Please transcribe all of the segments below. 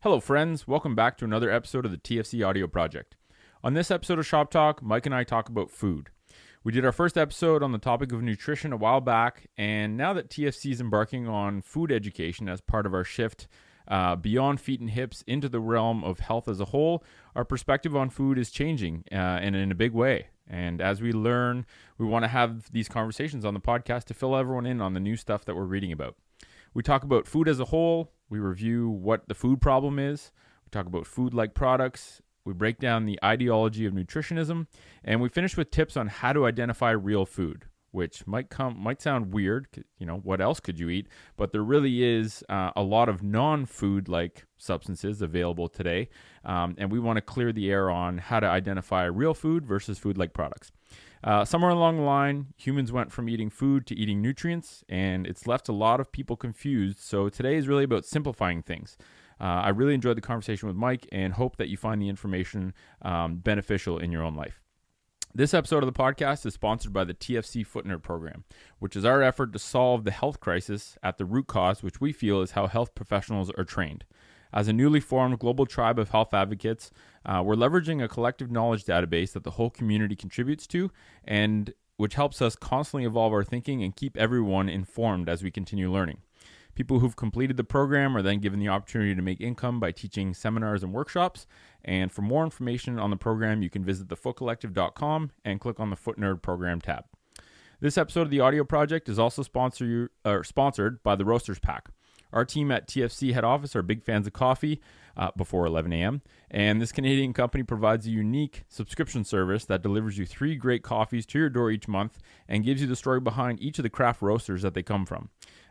Hello, friends. Welcome back to another episode of the TFC Audio Project. On this episode of Shop Talk, Mike and I talk about food. We did our first episode on the topic of nutrition a while back, and now that TFC is embarking on food education as part of our shift beyond feet and hips into the realm of health as a whole, our perspective on food is changing and in a big way. And as we learn, we want to have these conversations on the podcast to fill everyone in on the new stuff that we're reading about. We talk about food as a whole. We review what the food problem is. We talk about food-like products. We break down the ideology of nutritionism. And we finish with tips on how to identify real food, which might sound weird. You know, what else could you eat? But there really is a lot of non-food-like substances available today. And we want to clear the air on how to identify real food versus food-like products. Somewhere along the line, humans went from eating food to eating nutrients, and it's left a lot of people confused. So today is really about simplifying things. I really enjoyed the conversation with Mike and hope that you find the information beneficial in your own life. This episode of the podcast is sponsored by the TFC Foot Nerd Program, which is our effort to solve the health crisis at the root cause, which we feel is how health professionals are trained. As a newly formed global tribe of health advocates, we're leveraging a collective knowledge database that the whole community contributes to, and which helps us constantly evolve our thinking and keep everyone informed as we continue learning. People who've completed the program are then given the opportunity to make income by teaching seminars and workshops. And for more information on the program, you can visit thefootcollective.com and click on the Foot Nerd Program tab. This episode of the audio project is also sponsored by the Roasters Pack. Our team at TFC head office are big fans of coffee before 11 a.m. And this Canadian company provides a unique subscription service that delivers you 3 great coffees to your door each month and gives you the story behind each of the craft roasters that they come from.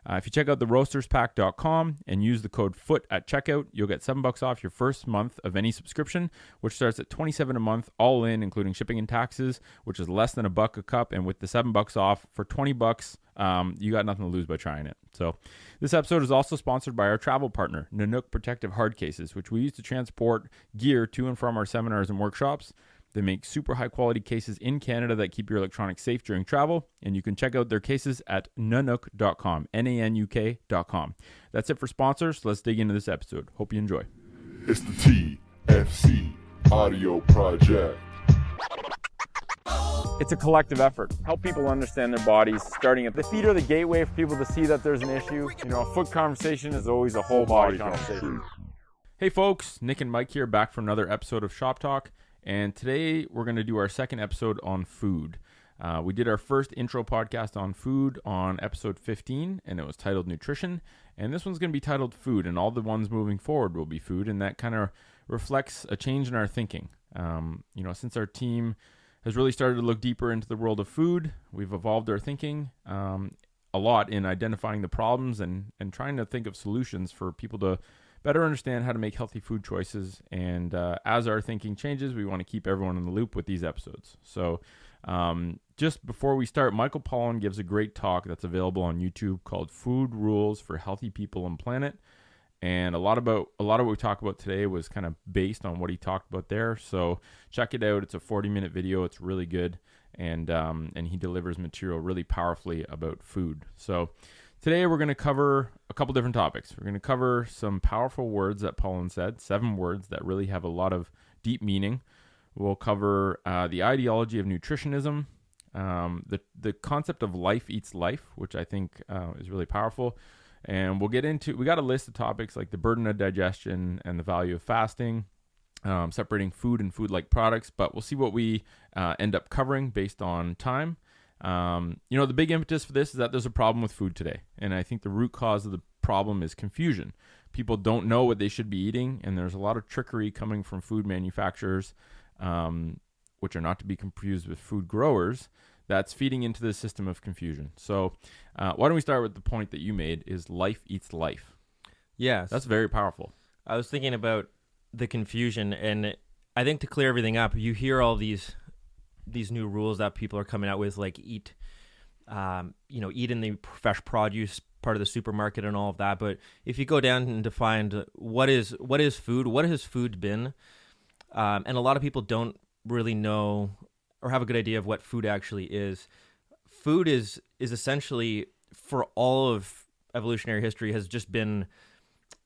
If you check out theroasterspack.com and use the code FOOT at checkout, you'll get $7 off your first month of any subscription, which starts at $27 a month, all in, including shipping and taxes, which is less than $1 a cup. And with the $7 off for $20, you got nothing to lose by trying it. So this episode is also sponsored by our travel partner, Nanook Protective Hard Cases, which we use to transport gear to and from our seminars and workshops. They make super high quality cases in Canada that keep your electronics safe during travel, and you can check out their cases at nanook.com, Nanuk.com. That's it for sponsors. Let's dig into this episode. Hope you enjoy. It's the TFC Audio Project. It's a collective effort. Help people understand their bodies, starting at the feet are the gateway for people to see that there's an issue. You know, a foot conversation is always a whole body conversation. Hey folks, Nick and Mike here, back for another episode of Shop Talk. And today we're going to do our second episode on food. We did our first intro podcast on food on episode 15, and it was titled Nutrition. And this one's going to be titled Food, and all the ones moving forward will be food. And that kind of reflects a change in our thinking. Since our team has really started to look deeper into the world of food, we've evolved our thinking a lot in identifying the problems and trying to think of solutions for people to better understand how to make healthy food choices. And as our thinking changes, we want to keep everyone in the loop with these episodes. So just before we start, Michael Pollan gives a great talk that's available on YouTube called Food Rules for Healthy People and Planet. And a lot of what we talk about today was kind of based on what he talked about there. So check it out. It's a 40-minute video. It's really good. And he delivers material really powerfully about food. So today we're going to cover a couple different topics. We're going to cover some powerful words that Pollan said, 7 words that really have a lot of deep meaning. We'll cover the ideology of nutritionism, the concept of life eats life, which I think is really powerful. And we got a list of topics like the burden of digestion and the value of fasting, separating food and food-like products, but we'll see what we end up covering based on time. The big impetus for this is that there's a problem with food today. And I think the root cause of the problem is confusion. People don't know what they should be eating, and there's a lot of trickery coming from food manufacturers, which are not to be confused with food growers, that's feeding into the system of confusion. So why don't we start with the point that you made is life eats life. Yes. That's very powerful. I was thinking about the confusion, and I think to clear everything up, you hear all these new rules that people are coming out with, like eat in the fresh produce part of the supermarket and all of that. But if you go down and define what is food, what has food been, and a lot of people don't really know or have a good idea of what food actually is. Food is essentially, for all of evolutionary history, has just been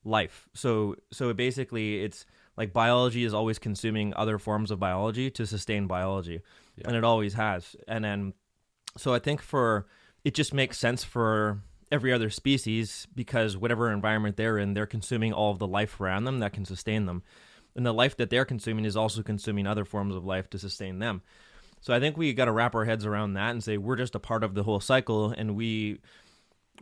life. So basically, it's like biology is always consuming other forms of biology to sustain biology, and it always has. And then, so I think it just makes sense for every other species, because whatever environment they're in, they're consuming all of the life around them that can sustain them. And the life that they're consuming is also consuming other forms of life to sustain them. So I think we got to wrap our heads around that and say we're just a part of the whole cycle, and we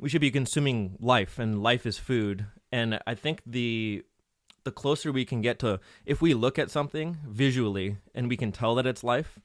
should be consuming life, and life is food. And I think the closer we can get to, if we look at something visually and we can tell that it's life,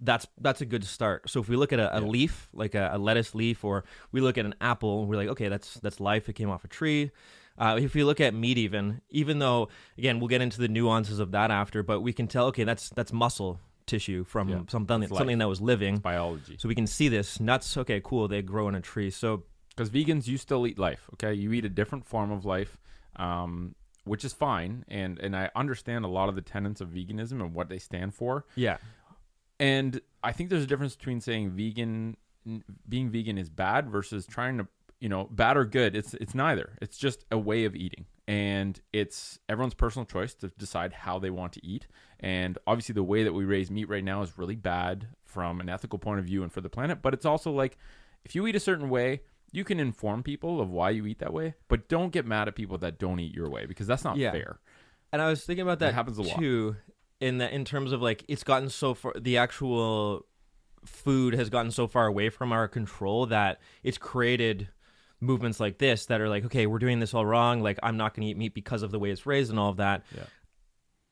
that's a good start. So if we look at a leaf, like a lettuce leaf, or we look at an apple, we're like, okay, that's life. It came off a tree. If we look at meat, even though, again, we'll get into the nuances of that after, but we can tell, okay, that's muscle tissue from something that was living. It's biology. So we can see this. Nuts, okay, cool, they grow in a tree. So because vegans, you still eat life, okay? You eat a different form of life, which is fine. And I understand a lot of the tenets of veganism and what they stand for. Yeah. And I think there's a difference between saying being vegan is bad versus trying to, bad or good. It's neither. It's just a way of eating, and it's everyone's personal choice to decide how they want to eat. And obviously the way that we raise meat right now is really bad from an ethical point of view and for the planet. But it's also like, if you eat a certain way, you can inform people of why you eat that way, but don't get mad at people that don't eat your way, because that's not fair. And I was thinking about that happens a lot too. In terms of like, it's gotten so far, the actual food has gotten so far away from our control that it's created movements like this that are like, okay, we're doing this all wrong. Like, I'm not going to eat meat because of the way it's raised and all of that. Yeah.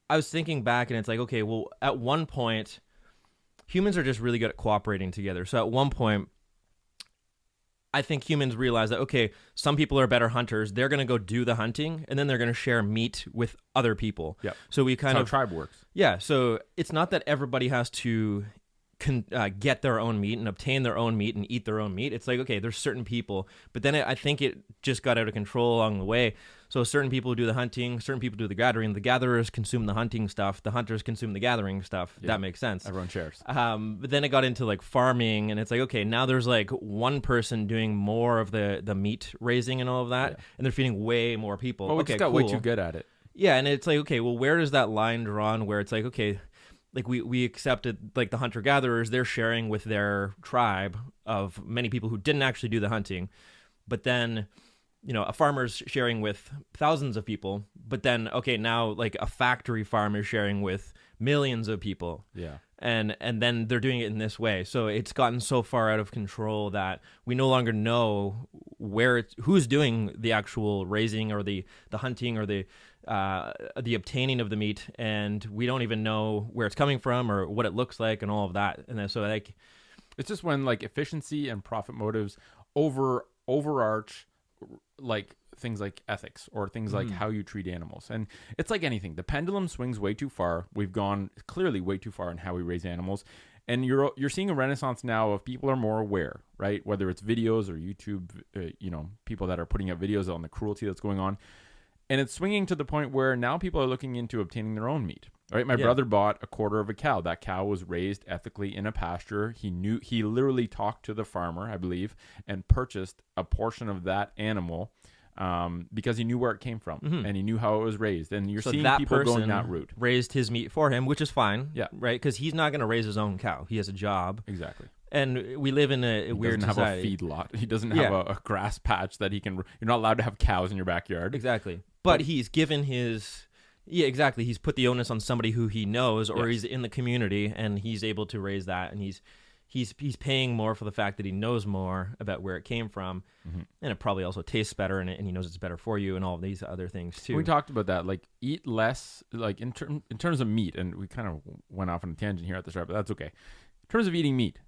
I was thinking back, and it's like, okay, well, at one point, humans are just really good at cooperating together. So at one point, I think humans realize that, okay, some people are better hunters. They're going to go do the hunting, and then they're going to share meat with other people. Yeah. So we kind of how tribe works. Yeah. So it's not that everybody has to get their own meat and obtain their own meat and eat their own meat. It's like, okay, there's certain people, but then I think it just got out of control along the way. So certain people do the hunting, certain people do the gathering. The gatherers consume the hunting stuff. The hunters consume the gathering stuff. Yeah. That makes sense. Everyone shares. But then it got into like farming, and it's like, okay, now there's like one person doing more of the meat raising and all of that, and they're feeding way more people. Well, we just got way too good at it. Yeah, and it's like, okay, well, where does that line drawn where it's like, okay, like we accepted like the hunter-gatherers, they're sharing with their tribe of many people who didn't actually do the hunting, but then, a farmer's sharing with thousands of people, but then, okay, now like a factory farm is sharing with millions of people. Yeah. And then they're doing it in this way. So it's gotten so far out of control that we no longer know who's doing the actual raising or the hunting or the obtaining of the meat, and we don't even know where it's coming from or what it looks like and all of that. And then, so like, it's just when like efficiency and profit motives overarch like things like ethics or things like how you treat animals. And it's like anything, the pendulum swings way too far. We've gone clearly way too far in how we raise animals, and you're seeing a renaissance now of people are more aware, right? Whether it's videos or YouTube, people that are putting out videos on the cruelty that's going on. And it's swinging to the point where now people are looking into obtaining their own meat. Right? My brother bought a quarter of a cow. That cow was raised ethically in a pasture. He literally talked to the farmer, I believe, and purchased a portion of that animal because he knew where it came from and he knew how it was raised. And you're seeing people going that route. Raised his meat for him, which is fine. Yeah. Right? Because he's not going to raise his own cow. He has a job. Exactly. And we live in a weird society. He doesn't have a feed lot. He doesn't have a grass patch that he can... You're not allowed to have cows in your backyard. Exactly. But he's given his... Yeah, exactly. He's put the onus on somebody who he knows, or he's in the community, and he's able to raise that, and he's paying more for the fact that he knows more about where it came from, and it probably also tastes better, and he knows it's better for you, and all of these other things too. We talked about that, like eat less, like in terms of meat, and we kind of went off on a tangent here at the start, but that's okay. In terms of eating meat,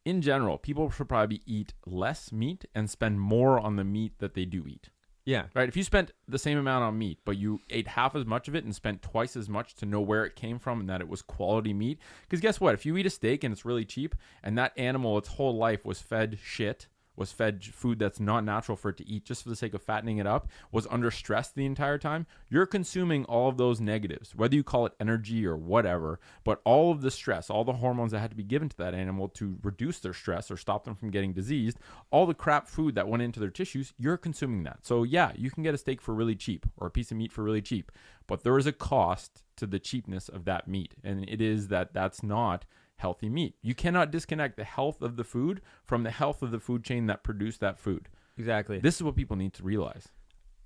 in general, people should probably eat less meat and spend more on the meat that they do eat. Yeah. Right. If you spent the same amount on meat, but you ate half as much of it and spent twice as much to know where it came from and that it was quality meat. Because guess what? If you eat a steak and it's really cheap and that animal its whole life was fed shit, was fed food that's not natural for it to eat just for the sake of fattening it up, was under stress the entire time, you're consuming all of those negatives, whether you call it energy or whatever, but all of the stress, all the hormones that had to be given to that animal to reduce their stress or stop them from getting diseased, all the crap food that went into their tissues, you're consuming that. So yeah, you can get a steak for really cheap or a piece of meat for really cheap, but there is a cost to the cheapness of that meat, and it is that that's not healthy meat. You cannot disconnect the health of the food from the health of the food chain that produced that food. Exactly. This is what people need to realize.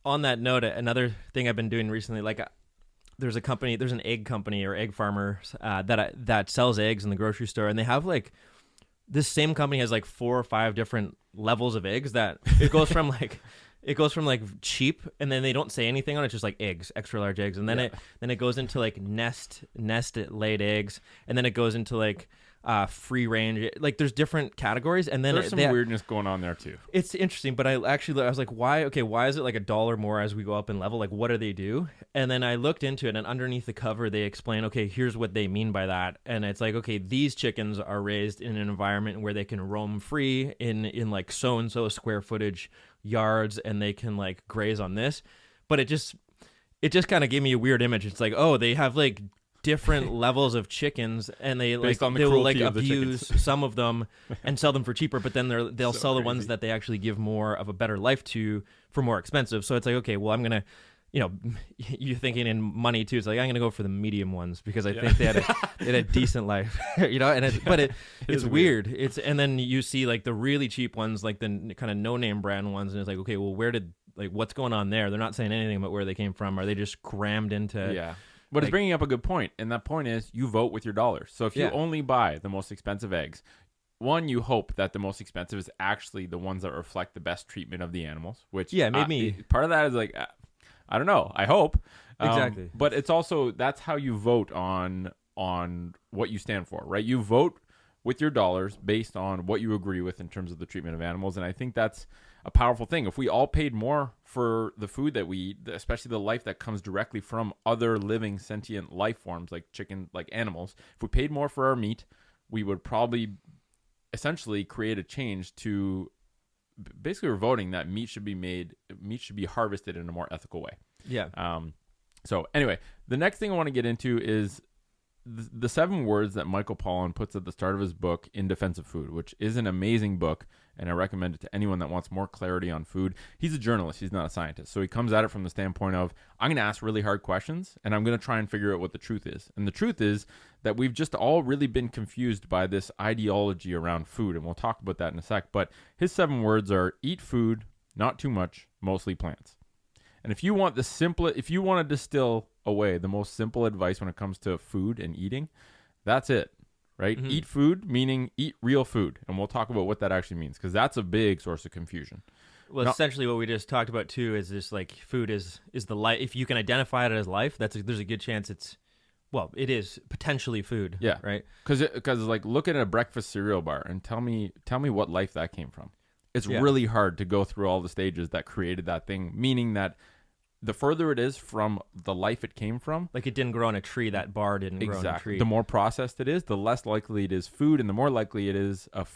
On that note, another thing I've been doing recently, like there's an egg company or egg farmer that sells eggs in the grocery store, and they have like this same company has like 4 or 5 different levels of eggs that it goes from like cheap, and then they don't say anything on it, just like eggs, extra large eggs, and then it goes into like nest laid eggs, and then it goes into like free range. Like there's different categories, and then there's some weirdness going on there too. It's interesting, but I was like, why is it like $1 more as we go up in level? Like, what do they do? And then I looked into it, and underneath the cover they explain, okay, here's what they mean by that. And it's like, okay, these chickens are raised in an environment where they can roam free in like so and so square footage yards, and they can like graze on this. But it just kind of gave me a weird image. It's like, oh, they have like different levels of chickens, and they Based like on the they will like cruelty of the abuse some of them and sell them for cheaper, but then they'll So sell the crazy. ones that they actually give more of a better life to for more expensive. So it's like, okay, well, I'm gonna, you're thinking in money too. It's like, I'm gonna go for the medium ones because I think they had a decent life, but it's weird. And then you see like the really cheap ones, like the kind of no name brand ones, and it's like, okay, well, what's going on there? They're not saying anything about where they came from. Are they just crammed into? Yeah. But it's bringing up a good point, and that point is you vote with your dollars. So if you only buy the most expensive eggs, one, you hope that the most expensive is actually the ones that reflect the best treatment of the animals, which part of that is like, I don't know, I hope. Exactly. But it's also, that's how you vote on what you stand for, right? You vote with your dollars based on what you agree with in terms of the treatment of animals, and I think that's a powerful thing. If we all paid more for the food that we eat, especially the life that comes directly from other living sentient life forms like chicken, like animals, if we paid more for our meat, we would probably essentially create a change to basically we're voting that meat should be harvested in a more ethical way. Yeah. So anyway, the next thing I want to get into is the 7 words that Michael Pollan puts at the start of his book, In Defense of Food, which is an amazing book, and I recommend it to anyone that wants more clarity on food. He's a journalist. He's not a scientist. So he comes at it from the standpoint of, I'm going to ask really hard questions, and I'm going to try and figure out what the truth is. And the truth is that we've just all really been confused by this ideology around food, and we'll talk about that in a sec. But his 7 words are, eat food, not too much, mostly plants. And if you want to distill away the most simple advice when it comes to food and eating, that's it, right? Mm-hmm. Eat food, meaning eat real food. And we'll talk about what that actually means, because that's a big source of confusion. Well, essentially what we just talked about too is just like food is the life. If you can identify it as life, there's a good chance it is potentially food. Yeah. Right. Because like look at a breakfast cereal bar and tell me what life that came from. It's really hard to go through all the stages that created that thing, meaning that the further it is from the life it came from, like it didn't grow on a tree, that bar didn't grow on a tree. The more processed it is, the less likely it is food, and the more likely it is a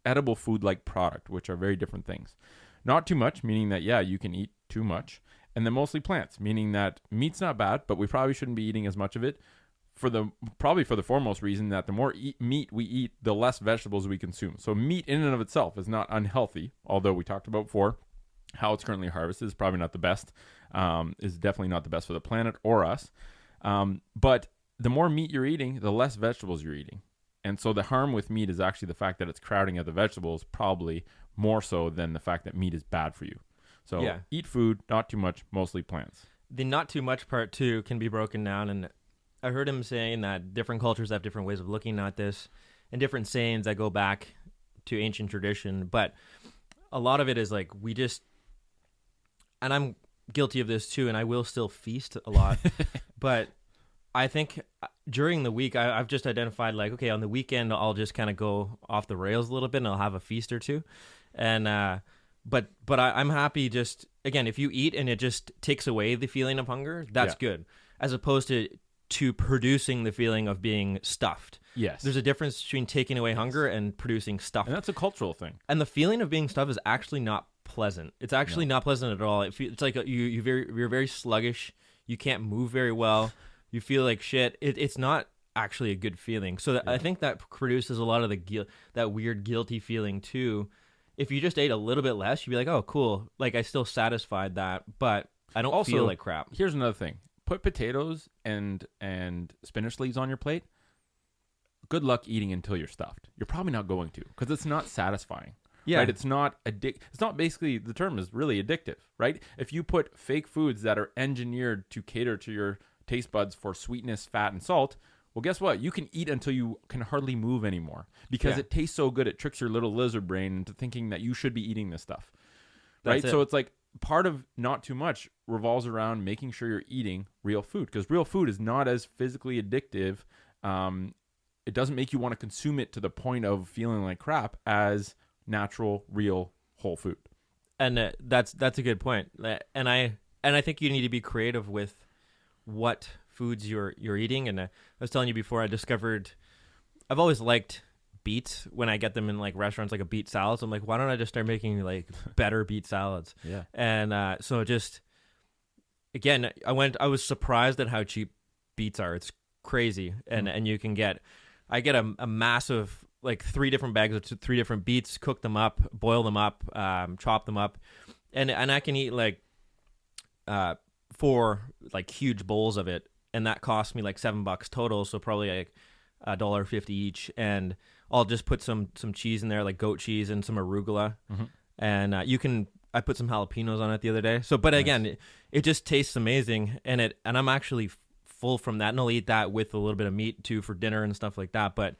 edible food-like product, which are very different things. Not too much, meaning that, you can eat too much. And then mostly plants, meaning that meat's not bad, but we probably shouldn't be eating as much of it for the foremost reason that the more meat we eat, the less vegetables we consume. So meat in and of itself is not unhealthy, although we talked about before how it's currently harvested is probably not the best, is definitely not the best for the planet or us. But the more meat you're eating, the less vegetables you're eating. And so the harm with meat is actually the fact that it's crowding out the vegetables, probably more so than the fact that meat is bad for you. So eat food, not too much, mostly plants. The not too much part too can be broken down, and I heard him saying that different cultures have different ways of looking at this and different sayings that go back to ancient tradition. But a lot of it is like and I'm guilty of this too, and I will still feast a lot. But I think during the week, I've just identified like, okay, on the weekend, I'll just kind of go off the rails a little bit and I'll have a feast or two. And, but I'm happy just, again, if you eat and it just takes away the feeling of hunger, that's good. As opposed to to producing the feeling of being stuffed. Yes. There's a difference between taking away hunger and producing stuff. And that's a cultural thing. And the feeling of being stuffed is actually not pleasant. It's actually not pleasant at all. It's like you're very sluggish. You can't move very well. You feel like shit. It's not actually a good feeling. So I think that produces a lot of that weird guilty feeling too. If you just ate a little bit less, you'd be like, oh, cool. Like I still satisfied that, but I don't Also, feel like crap. Here's another thing. Put potatoes and spinach leaves on your plate. Good luck eating until you're stuffed. You're probably not going to, because it's not satisfying. Yeah. Right? It's not It's not basically, the term is really addictive, right? If you put fake foods that are engineered to cater to your taste buds for sweetness, fat, and salt, well, guess what? You can eat until you can hardly move anymore because it tastes so good. It tricks your little lizard brain into thinking that you should be eating this stuff, right? So it's like part of not too much revolves around making sure you're eating real food, because real food is not as physically addictive. It doesn't make you want to consume it to the point of feeling like crap as natural, real, whole food. And that's a good point. And I think you need to be creative with what foods you're eating. And I was telling you before, I've always liked beets when I get them in like restaurants, like a beet salad. So I'm like, why don't I just start making like better beet salads? Yeah. And so just again, I was surprised at how cheap beets are. It's crazy. And you can I get a massive, like 3 different bags of 3 different beets, cook them up, boil them up, chop them up, and I can eat like 4 like huge bowls of it, and that cost me like $7 total, so probably like $1.50 each, and I'll just put some cheese in there, like goat cheese and some arugula, and I put some jalapenos on it the other day. So, but again, it just tastes amazing, and I'm actually full from that, and I'll eat that with a little bit of meat too for dinner and stuff like that, but.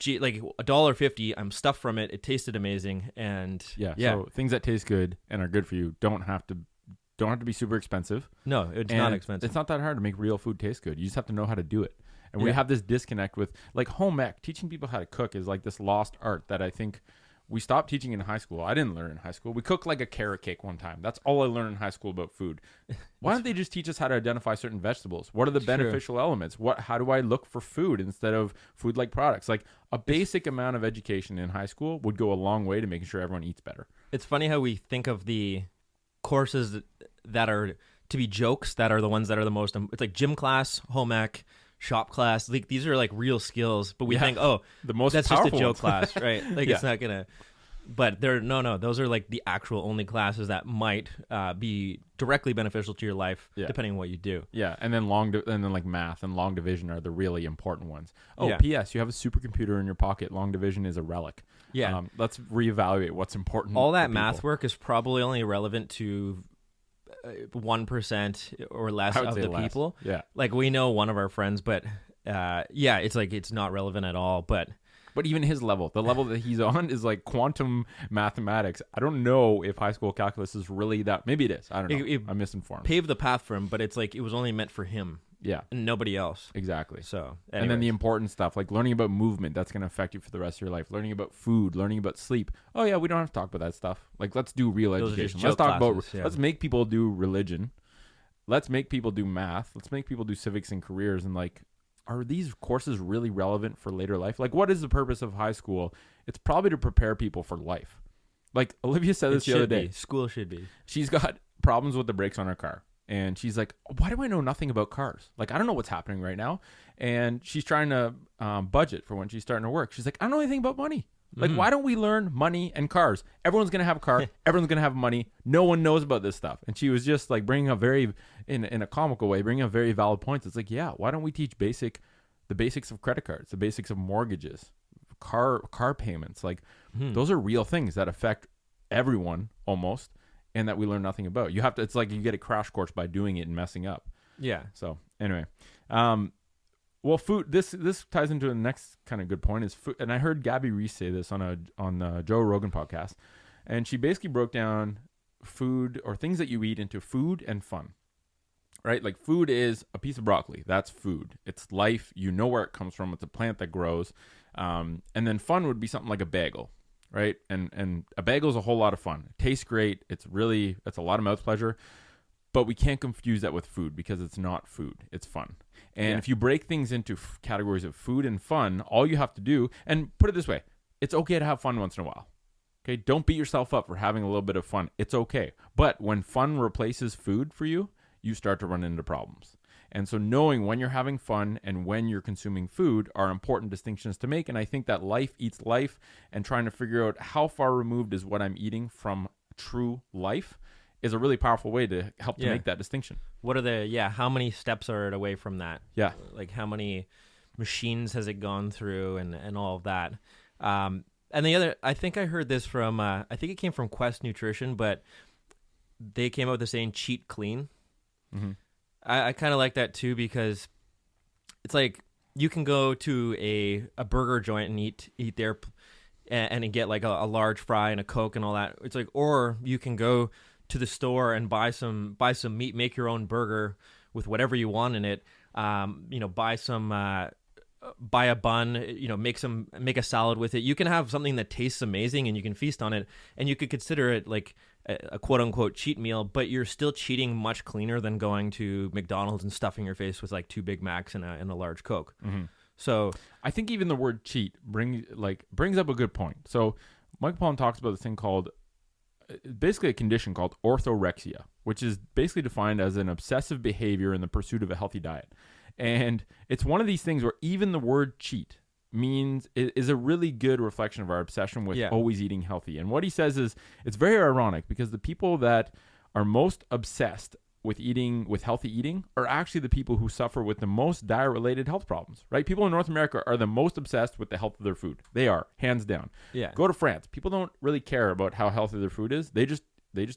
Like $1.50, I'm stuffed from it. It tasted amazing, and So things that taste good and are good for you don't have to be super expensive. No, it's And not expensive. It's not that hard to make real food taste good. You just have to know how to do it. And we have this disconnect with like home ec. Teaching people how to cook is like this lost art that I think we stopped teaching in high school. I didn't learn in high school. We cooked like a carrot cake one time. That's all I learned in high school about food. Why don't they just teach us how to identify certain vegetables? What are the beneficial elements? How do I look for food instead of food-like products? Like a basic amount of education in high school would go a long way to making sure everyone eats better. It's funny how we think of the courses that are to be jokes that are the ones that are the most. It's like gym class, home ec, shop class. Like these are like real skills, but we think, oh, the most that's just a powerful joke ones. class, right? Like it's not gonna. But no. Those are like the actual only classes that might be directly beneficial to your life, depending on what you do. Yeah, and then like math and long division are the really important ones. Oh, Yeah. P.S. You have a supercomputer in your pocket. Long division is a relic. Yeah. Let's reevaluate what's important. All that for math people. work is probably only relevant to 1% or less I would of say the less. people. Yeah. Like we know one of our friends, but it's like it's not relevant at all. But even his level, the level that he's on is like quantum mathematics. I don't know if high school calculus is really that. Maybe it is. I don't know. I'm misinformed. paved the path for him, but it's like it was only meant for him Yeah, and nobody else. exactly. So And then the anyways. important stuff, like learning about movement, that's going to affect you for the rest of your life. Learning about food, learning about sleep. Oh yeah, we don't have to talk about that stuff. Like let's do real Those are just education. Let's joke talk about. classes, yeah. Let's make people do religion. Let's make people do math. Let's make people do civics and careers. And like, are these courses really relevant for later life? Like, what is the purpose of high school? It's probably to prepare people for life. Like Olivia said this the other day. School should be. She's got problems with the brakes on her car. And she's like, why do I know nothing about cars? Like, I don't know what's happening right now. And she's trying to budget for when she's starting to work. She's like, I don't know anything about money. Like, why don't we learn money and cars? Everyone's going to have a car. Everyone's going to have money. No one knows about this stuff. And she was just like bringing up in a comical way, bringing up very valid points. It's like, yeah, why don't we teach the basics of credit cards, the basics of mortgages, car payments? Like, those are real things that affect everyone almost, and that we learn nothing about. It's like you get a crash course by doing it and messing up. Yeah. So anyway, well, food. This ties into the next kind of good point is food. And I heard Gabby Reese say this on the Joe Rogan podcast, and she basically broke down food or things that you eat into food and fun. Right? Like food is a piece of broccoli. That's food. It's life. You know where it comes from. It's a plant that grows. And then fun would be something like a bagel. Right? And a bagel is a whole lot of fun. It tastes great. It's a lot of mouth pleasure. But we can't confuse that with food because it's not food. It's fun. And if you break things into categories of food and fun, all you have to do, and put it this way, it's okay to have fun once in a while. Okay, don't beat yourself up for having a little bit of fun. It's okay. But when fun replaces food for you, you start to run into problems. And so knowing when you're having fun and when you're consuming food are important distinctions to make. And I think that life eats life, and trying to figure out how far removed is what I'm eating from true life is a really powerful way to help to make that distinction. What are how many steps are it away from that? Yeah. Like how many machines has it gone through and all of that? And the other, I think I heard this from, I think it came from Quest Nutrition, but they came out with the saying cheat clean. Mm-hmm. I kind of like that too, because it's like you can go to a burger joint and eat there and get like a large fry and a Coke and all that. It's like, or you can go to the store and buy some meat, make your own burger with whatever you want in it. Buy a bun, make a salad with it. You can have something that tastes amazing and you can feast on it, and you could consider it like a quote unquote cheat meal, but you're still cheating much cleaner than going to McDonald's and stuffing your face with like 2 Big Macs and a large Coke. Mm-hmm. So I think even the word cheat brings up a good point. So Mike Pollan talks about this thing called, basically a condition called orthorexia, which is basically defined as an obsessive behavior in the pursuit of a healthy diet. And it's one of these things where even the word cheat is a really good reflection of our obsession with always eating healthy. And what he says is, it's very ironic because the people that are most obsessed with healthy eating are actually the people who suffer with the most diet-related health problems, right? People in North America are the most obsessed with the health of their food. They are, hands down. Yeah. Go to France. People don't really care about how healthy their food is. They just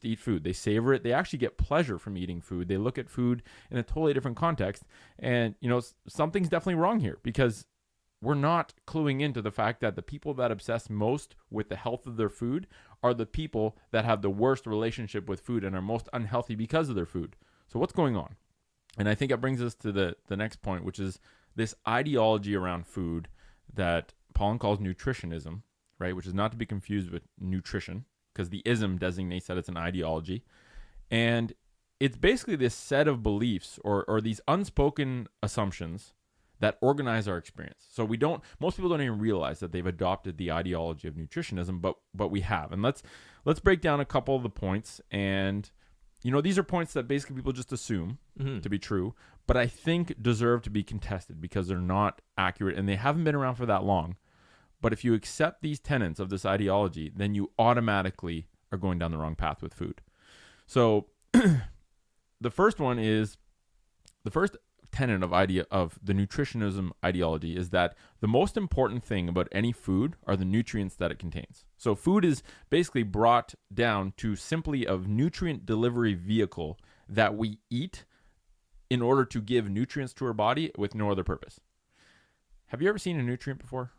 eat food. They savor it. They actually get pleasure from eating food. They look at food in a totally different context. And, something's definitely wrong here because we're not cluing into the fact that the people that obsess most with the health of their food are the people that have the worst relationship with food and are most unhealthy because of their food. So what's going on? And I think it brings us to the next point, which is this ideology around food that Pollan calls nutritionism, right? Which is not to be confused with nutrition, because the ism designates that it's an ideology. And it's basically this set of beliefs or these unspoken assumptions that organize our experience. So most people don't even realize that they've adopted the ideology of nutritionism, but we have. And let's break down a couple of the points. And, these are points that basically people just assume to be true, but I think deserve to be contested because they're not accurate and they haven't been around for that long. But if you accept these tenets of this ideology, then you automatically are going down the wrong path with food. So the first tenet of the nutritionism ideology is that the most important thing about any food are the nutrients that it contains. So food is basically brought down to simply a nutrient delivery vehicle that we eat in order to give nutrients to our body with no other purpose. Have you ever seen a nutrient before?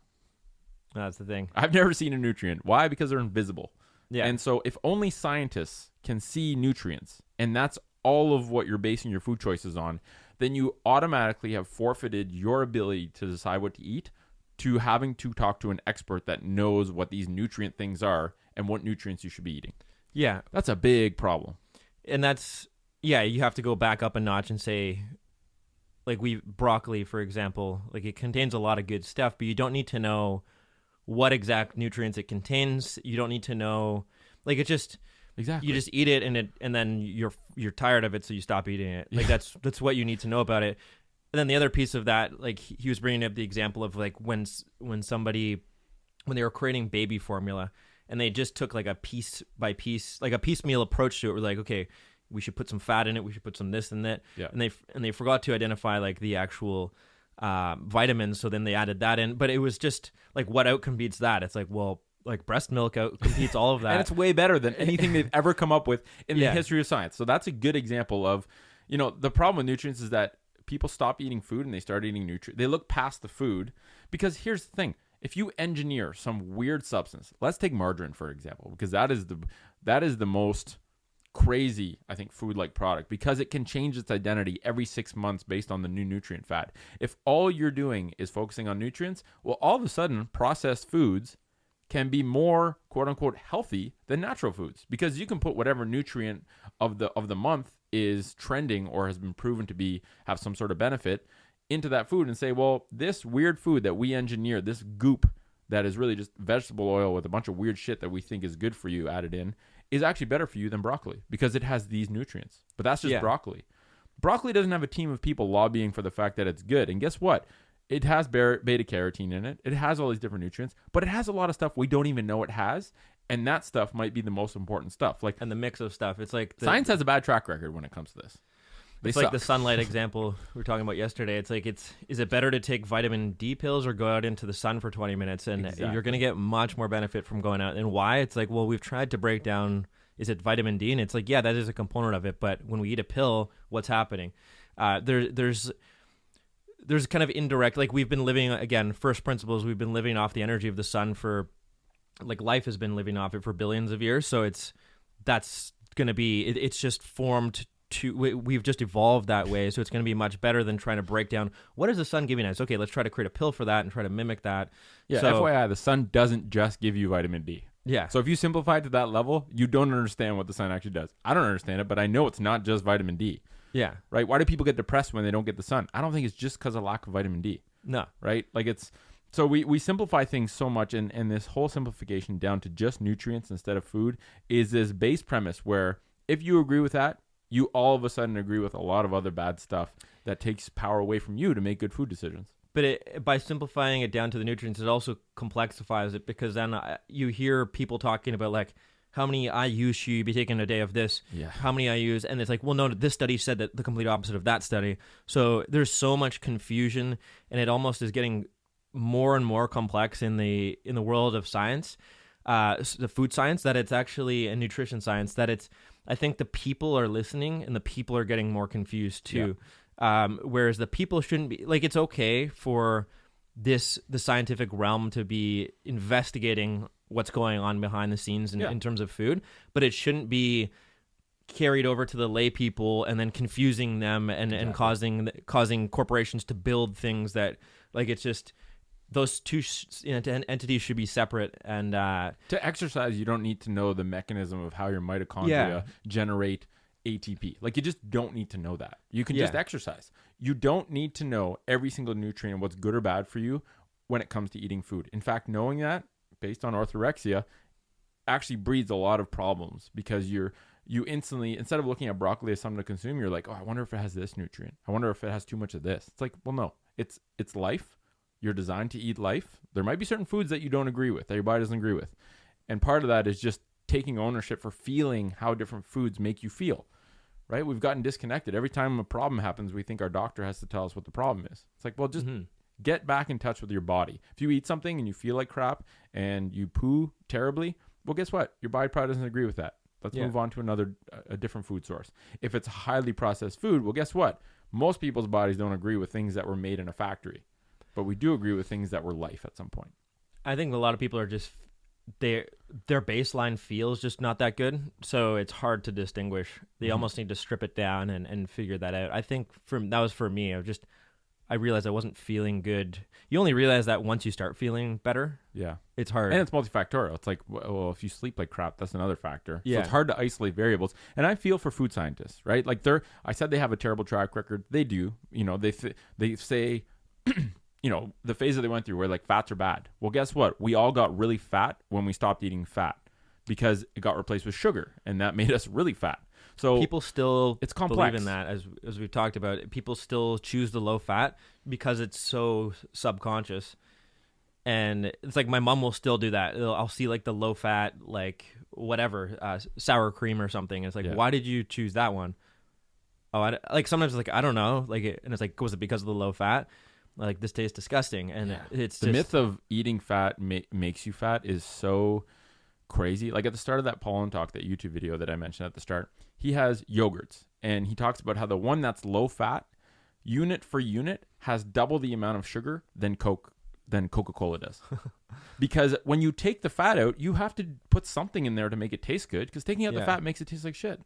That's the thing. I've never seen a nutrient. Why? Because they're invisible. Yeah. And so if only scientists can see nutrients, and that's all of what you're basing your food choices on, then you automatically have forfeited your ability to decide what to eat to having to talk to an expert that knows what these nutrient things are and what nutrients you should be eating. Yeah. That's a big problem. And you have to go back up a notch and say, like broccoli, for example, like it contains a lot of good stuff, but you don't need to know what exact nutrients it contains. You don't need to know, like it just... Exactly. You just eat it and then you're tired of it, so you stop eating it. Like that's what you need to know about it. And then the other piece of that, like he was bringing up the example of like when they were creating baby formula and they just took like a piece by piece, like a piecemeal approach to it. We're like, okay, we should put some fat in it, we should put some this and that. Yeah. And they forgot to identify like the actual vitamins, so then they added that in. But it was just like, what outcome beats that? It's like, well, like breast milk competes all of that. And it's way better than anything they've ever come up with in the history of science. So that's a good example of, the problem with nutrients is that people stop eating food and they start eating nutrients. They look past the food because here's the thing. If you engineer some weird substance, let's take margarine, for example, because that is the most crazy, I think, food-like product because it can change its identity every 6 months based on the new nutrient fad. If all you're doing is focusing on nutrients, well, all of a sudden processed foods can be more quote unquote healthy than natural foods because you can put whatever nutrient of the month is trending or has been proven to have some sort of benefit into that food and say, well, this weird food that we engineered, this goop that is really just vegetable oil with a bunch of weird shit that we think is good for you added in, is actually better for you than broccoli because it has these nutrients. But that's just broccoli. Broccoli doesn't have a team of people lobbying for the fact that it's good. And guess what? It has beta carotene in it. It has all these different nutrients, but it has a lot of stuff we don't even know it has. And that stuff might be the most important stuff. Like, and the mix of stuff. It's like science has a bad track record when it comes to this. It's like the sunlight example we were talking about yesterday. It's like, is it better to take vitamin D pills or go out into the sun for 20 minutes? And you're going to get much more benefit from going out. And why? It's like, well, we've tried to break down, is it vitamin D? And it's like, yeah, that is a component of it. But when we eat a pill, what's happening? There's kind of indirect, like we've been living, again, first principles, we've been living off the energy of the sun for, like life has been living off it for billions of years. So that's going to be, it's just formed we've just evolved that way. So it's going to be much better than trying to break down, what is the sun giving us? Okay, let's try to create a pill for that and try to mimic that. Yeah, so, FYI, the sun doesn't just give you vitamin D. Yeah. So if you simplify it to that level, you don't understand what the sun actually does. I don't understand it, but I know it's not just vitamin D. Yeah. Right? Why do people get depressed when they don't get the sun? I don't think it's just because of lack of vitamin D. No. Right? Like so we simplify things so much, and this whole simplification down to just nutrients instead of food is this base premise where if you agree with that, you all of a sudden agree with a lot of other bad stuff that takes power away from you to make good food decisions. But by simplifying it down to the nutrients, it also complexifies it, because then you hear people talking about like, how many IUs should you be taking a day of this? Yeah. How many IUs? And it's like, well, no, this study said that the complete opposite of that study. So there's so much confusion, and it almost is getting more and more complex in the world of science, the food science, that it's actually a nutrition science, that I think the people are listening and the people are getting more confused too. Yeah. Whereas the people shouldn't be, like, it's okay for the scientific realm to be investigating what's going on behind the scenes in terms of food, but it shouldn't be carried over to the lay people and then confusing them and causing corporations to build things that, like, it's just, those two entities should be separate. And to exercise, you don't need to know the mechanism of how your mitochondria generate ATP. Like, you just don't need to know that. You can just exercise. You don't need to know every single nutrient, what's good or bad for you when it comes to eating food. In fact, knowing that, based on orthorexia, actually breeds a lot of problems, because you instantly, instead of looking at broccoli as something to consume, you're like, oh, I wonder if it has this nutrient. I wonder if it has too much of this. It's like, well, no, it's life. You're designed to eat life. There might be certain foods that you don't agree with, that your body doesn't agree with. And part of that is just taking ownership for feeling how different foods make you feel, right? We've gotten disconnected. Every time a problem happens, we think our doctor has to tell us what the problem is. It's like, well, just get back in touch with your body. If you eat something and you feel like crap and you poo terribly, well, guess what? Your body probably doesn't agree with that. Let's move on to a different food source. If it's highly processed food, well, guess what? Most people's bodies don't agree with things that were made in a factory, but we do agree with things that were life at some point. I think a lot of people are just, their baseline feels just not that good, so it's hard to distinguish. They almost need to strip it down and figure that out. I think that was for me. I realized I wasn't feeling good. You only realize that once you start feeling better. Yeah. It's hard. And it's multifactorial. It's like, well, if you sleep like crap, that's another factor. Yeah. So it's hard to isolate variables. And I feel for food scientists, right? Like, I said they have a terrible track record. They do. You know, they say, you know, the phase that they went through where, like, fats are bad. Well, guess what? We all got really fat when we stopped eating fat, because it got replaced with sugar, and that made us really fat. So people still it's complex. Believe in that, as we've talked about. People still choose the low fat because it's so subconscious. And it's like my mom will still do that. I'll see like the low fat, like whatever, sour cream or something. It's like, why did you choose that one? Oh, like sometimes it's like, I don't know. Like, and it's like, was it because of the low fat? Like, this tastes disgusting. And it's the myth of eating fat makes you fat is so crazy. Like, at the start of that Pollen Talk, that YouTube video that I mentioned at the start, he has yogurts, and he talks about how the one that's low fat, unit for unit, has double the amount of sugar than Coca-Cola does. Because when you take the fat out, you have to put something in there to make it taste good, because taking out the fat makes it taste like shit.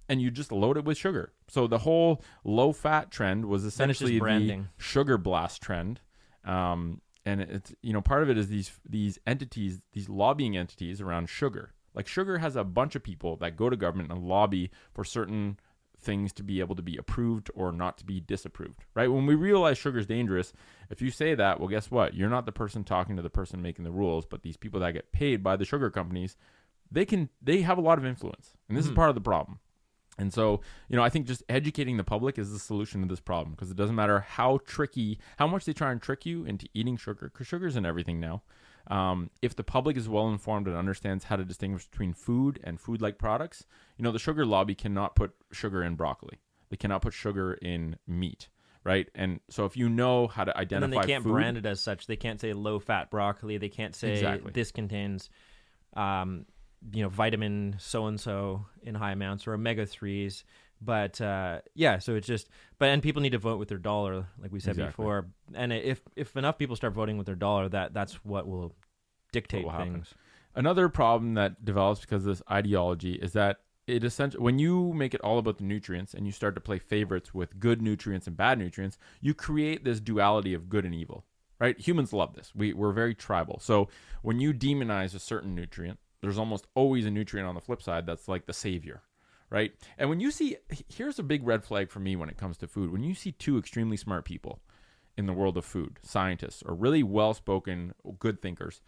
And you just load it with sugar. So the whole low fat trend was essentially the sugar blast trend. And it's, you know, part of it is these entities, these lobbying entities around sugar. Like, sugar has a bunch of people that go to government and lobby for certain things to be able to be approved or not to be disapproved, right? When we realize sugar is dangerous, if you say that, well, guess what? You're not the person talking to the person making the rules, but these people that get paid by the sugar companies, they have a lot of influence, and this is part of the problem. And so, I think just educating the public is the solution to this problem, because it doesn't matter how much they try and trick you into eating sugar, because sugar's in everything now. If the public is well informed and understands how to distinguish between food and food-like products, the sugar lobby cannot put sugar in broccoli. They cannot put sugar in meat, right? And so if you know how to identify and then they can't food, brand it as such. They can't say low-fat broccoli. They can't say this contains vitamin so-and-so in high amounts or omega-3s. But so it's just, and people need to vote with their dollar, like we said before. And if enough people start voting with their dollar, that's what will dictate things. Another problem that develops because of this ideology is that it essentially, when you make it all about the nutrients and you start to play favorites with good nutrients and bad nutrients, you create this duality of good and evil, right? Humans love this. We're very tribal. So when you demonize a certain nutrient, there's almost always a nutrient on the flip side that's like the savior, right? And when you see, here's a big red flag for me when it comes to food. When you see two extremely smart people in the world of food, scientists or really well-spoken, good thinkers,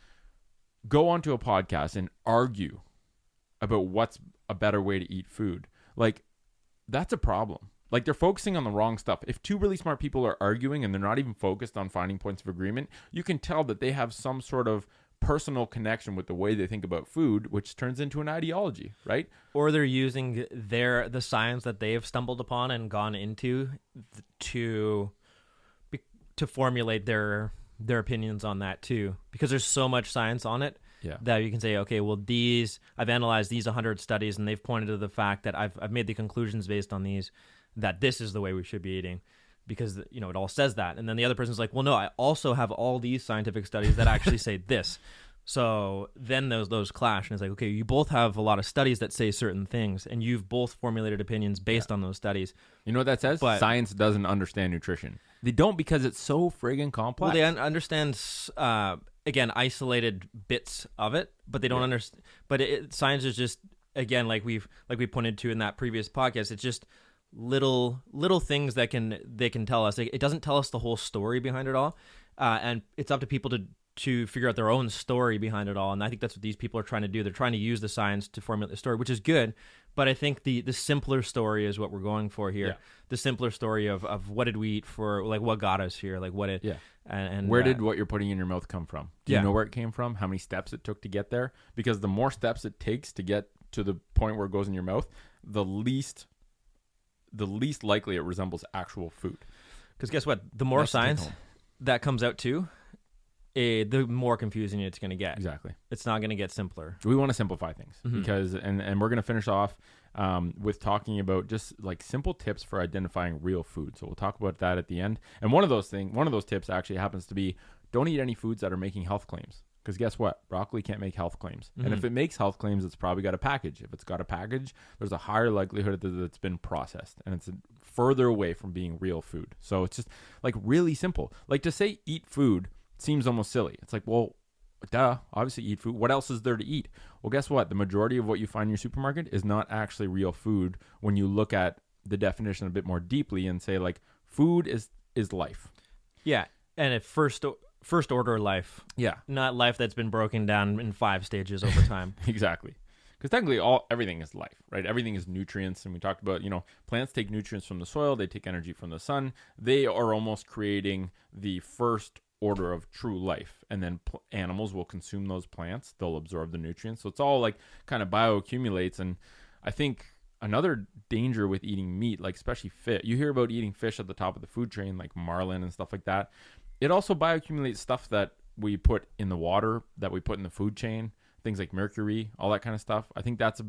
go onto a podcast and argue about what's a better way to eat food, like, that's a problem. Like, they're focusing on the wrong stuff. If two really smart people are arguing and they're not even focused on finding points of agreement, you can tell that they have some sort of personal connection with the way they think about food, which turns into an ideology, right? Or they're using the science that they have stumbled upon and gone into to formulate their opinions on that too, because there's so much science on it that you can say, okay, well, I've analyzed these 100 studies and they've pointed to the fact that I've made the conclusions based on these, that this is the way we should be eating, because it all says that. And then the other person's like, well, no, I also have all these scientific studies that actually say this. So then those clash, and it's like, okay, you both have a lot of studies that say certain things, and you've both formulated opinions based on those studies. You know what that says? But science doesn't understand nutrition. They don't, because it's so friggin' complex. Well, they understand again, isolated bits of it, but they don't understand. But science is just, again, like we pointed to in that previous podcast, it's just little things that they can tell us. It doesn't tell us the whole story behind it all, and it's up to people to figure out their own story behind it all. And I think that's what these people are trying to do. They're trying to use the science to formulate the story, which is good. But I think the simpler story is what we're going for here. Yeah. The simpler story of what did we eat for, like, what got us here, like what it, and where did what you're putting in your mouth come from? Do you know where it came from? How many steps it took to get there? Because the more steps it takes to get to the point where it goes in your mouth, the least likely it resembles actual food. Because guess what? The more science that comes out too, the more confusing it's going to get. Exactly. It's not going to get simpler. We want to simplify things because, and we're going to finish off with talking about just like simple tips for identifying real food. So we'll talk about that at the end. And one of those tips actually happens to be, don't eat any foods that are making health claims. Because guess what? Broccoli can't make health claims. And if it makes health claims, it's probably got a package. If it's got a package, there's a higher likelihood that it's been processed. And it's further away from being real food. So it's just like really simple. Like to say eat food seems almost silly. It's like, well, duh, obviously eat food. What else is there to eat? Well, guess what? The majority of what you find in your supermarket is not actually real food when you look at the definition a bit more deeply and say, like, food is life. Yeah. And at first order life. Yeah. Not life that's been broken down in 5 stages over time. Exactly. Because technically everything is life, right? Everything is nutrients. And we talked about, plants take nutrients from the soil. They take energy from the sun. They are almost creating the first order of true life. And then animals will consume those plants. They'll absorb the nutrients. So it's all like kind of bioaccumulates. And I think another danger with eating meat, like especially fish, you hear about eating fish at the top of the food chain, like marlin and stuff like that. It also bioaccumulates stuff that we put in the water, that we put in the food chain, things like mercury, all that kind of stuff. I think that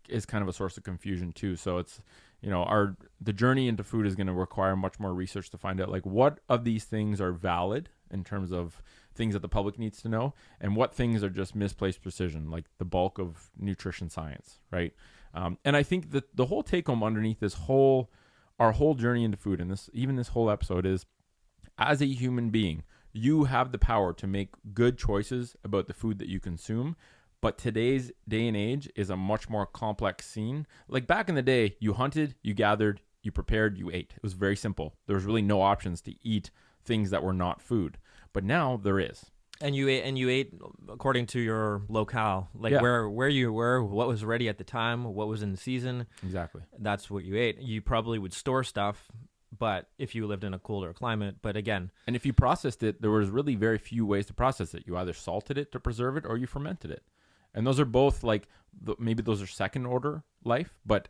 is kind of a source of confusion too. So it's, the journey into food is going to require much more research to find out, like, what of these things are valid in terms of things that the public needs to know, and what things are just misplaced precision, like the bulk of nutrition science, right? And I think that the whole take home underneath our whole journey into food, and this whole episode is, as a human being, you have the power to make good choices about the food that you consume, But today's day and age is a much more complex scene. Like back in the day, you hunted, you gathered, you prepared, you ate. It was very simple. There was really no options to eat things that were not food. But now there is. And you ate according to your locale, like Yeah. where you were, what was ready at the time, what was in the season. Exactly. That's what you ate. You probably would store stuff, but if you lived in a colder climate. But again, And if you processed it, there was really very few ways to process it. You either salted it to preserve it or you fermented it. And those are both like, maybe those are second order life, but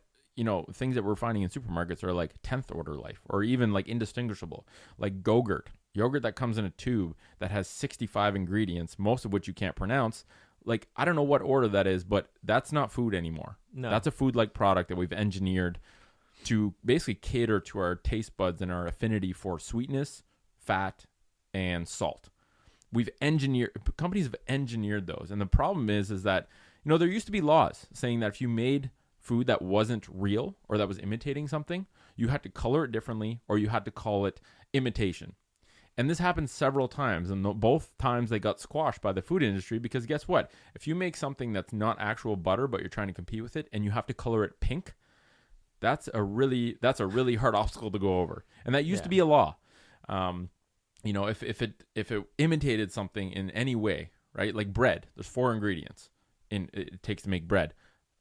things that we're finding in supermarkets are like 10th order life or even like indistinguishable, like Go-Gurt, yogurt that comes in a tube that has 65 ingredients, most of which you can't pronounce. Like, I don't know what order that is, but that's not food anymore. No. That's a food-like product that we've engineered to basically cater to our taste buds and our affinity for sweetness, fat, and salt. Companies have engineered those. And the problem is that, there used to be laws saying that if you made food that wasn't real or that was imitating something, you had to color it differently or you had to call it imitation. And this happened several times, and both times they got squashed by the food industry because guess what? If you make something that's not actual butter, but you're trying to compete with it, and you have to color it pink, that's a really hard obstacle to go over. And that used to be a law. If it imitated something in any way, right? Like bread, there's 4 ingredients it takes to make bread.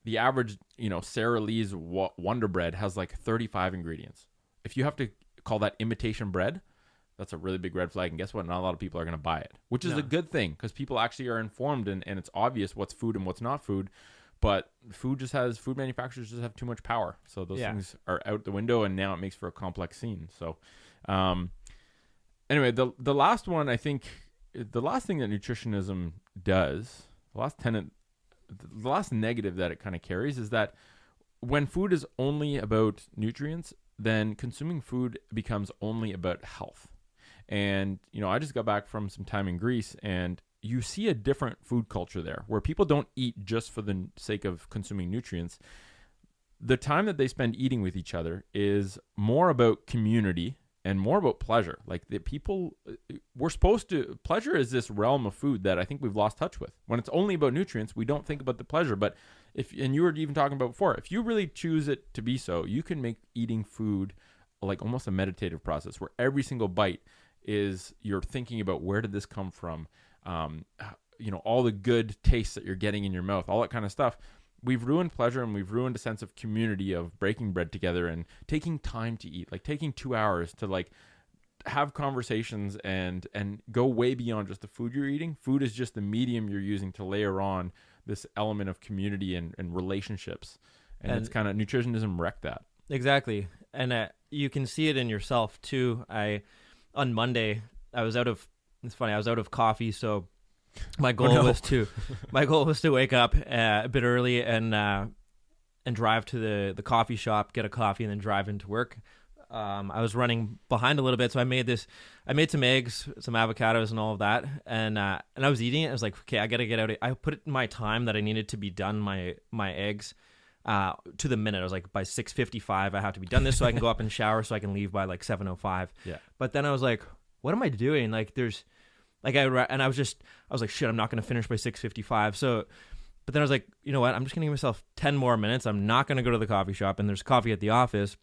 The average, Sara Lee's Wonder Bread has like 35 ingredients. If you have to call that imitation bread, that's a really big red flag. And guess what? Not a lot of people are going to buy it, which is a good thing because people actually are informed and it's obvious what's food and what's not food. But food manufacturers just have too much power. So those things are out the window, and now it makes for a complex scene. So anyway, the last one, I think, the last thing that nutritionism does, the last negative that it kind of carries is that when food is only about nutrients, then consuming food becomes only about health. And, I just got back from some time in Greece, and you see a different food culture there where people don't eat just for the sake of consuming nutrients. The time that they spend eating with each other is more about community and more about pleasure. Like pleasure is this realm of food that I think we've lost touch with. When it's only about nutrients, we don't think about the pleasure. But and you were even talking about before, if you really choose it to be so, you can make eating food like almost a meditative process where every single bite is you're thinking about where did this come from, all the good tastes that you're getting in your mouth, all that kind of stuff. We've ruined pleasure and we've ruined a sense of community of breaking bread together and taking time to eat, like taking 2 hours to like have conversations and go way beyond just the food you're eating. Food is just the medium you're using to layer on this element of community and relationships. And it's kind of nutritionism wrecked that. Exactly. And you can see it in yourself too. On Monday, it's funny, I was out of coffee, so my goal was to wake up a bit early and drive to the coffee shop, get a coffee, and then drive into work. I was running behind a little bit, so I made some eggs, some avocados, and all of that, and I was eating it. I was like, okay, I gotta get out. I put my time that I needed to be done my eggs to the minute. I was like, by 6:55, I have to be done this so I can go up and shower so I can leave by like 7:05. Yeah. But then I was like, what am I doing? Like there's like I was like, shit, I'm not going to finish by 6:55. So, but then I was like, you know what? I'm just going to give myself 10 more minutes. I'm not going to go to the coffee shop, and there's coffee at the office.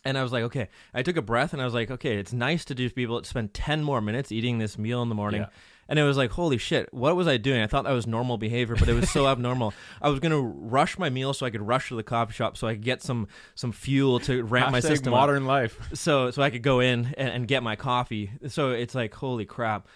And I was like, okay, I took a breath and I was like, okay, it's nice to just be able to spend 10 more minutes eating this meal in the morning. Yeah. And it was like, holy shit, what was I doing? I thought that was normal behavior, but it was so abnormal. I was going to rush my meal so I could rush to the coffee shop so I could get some fuel to ramp my system modern up. life. So I could go in and get my coffee. So it's like, holy crap.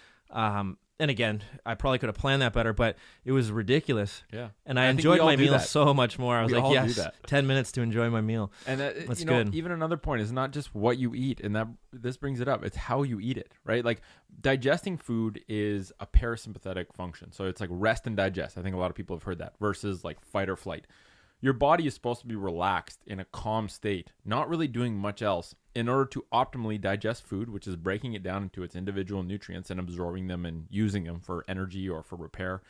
And again, I probably could have planned that better, but it was ridiculous. Yeah. And I enjoyed my meal so much more. I was We like, all do yes, that. 10 minutes to enjoy my meal. And That's good. Even another point is not just what you eat, and that this brings it up. It's how you eat it, right? Like digesting food is a parasympathetic function. So it's like rest and digest. I think a lot of people have heard that versus like fight or flight. Your body is supposed to be relaxed in a calm state, not really doing much else in order to optimally digest food, which is breaking it down into its individual nutrients and absorbing them and using them for energy or for repair.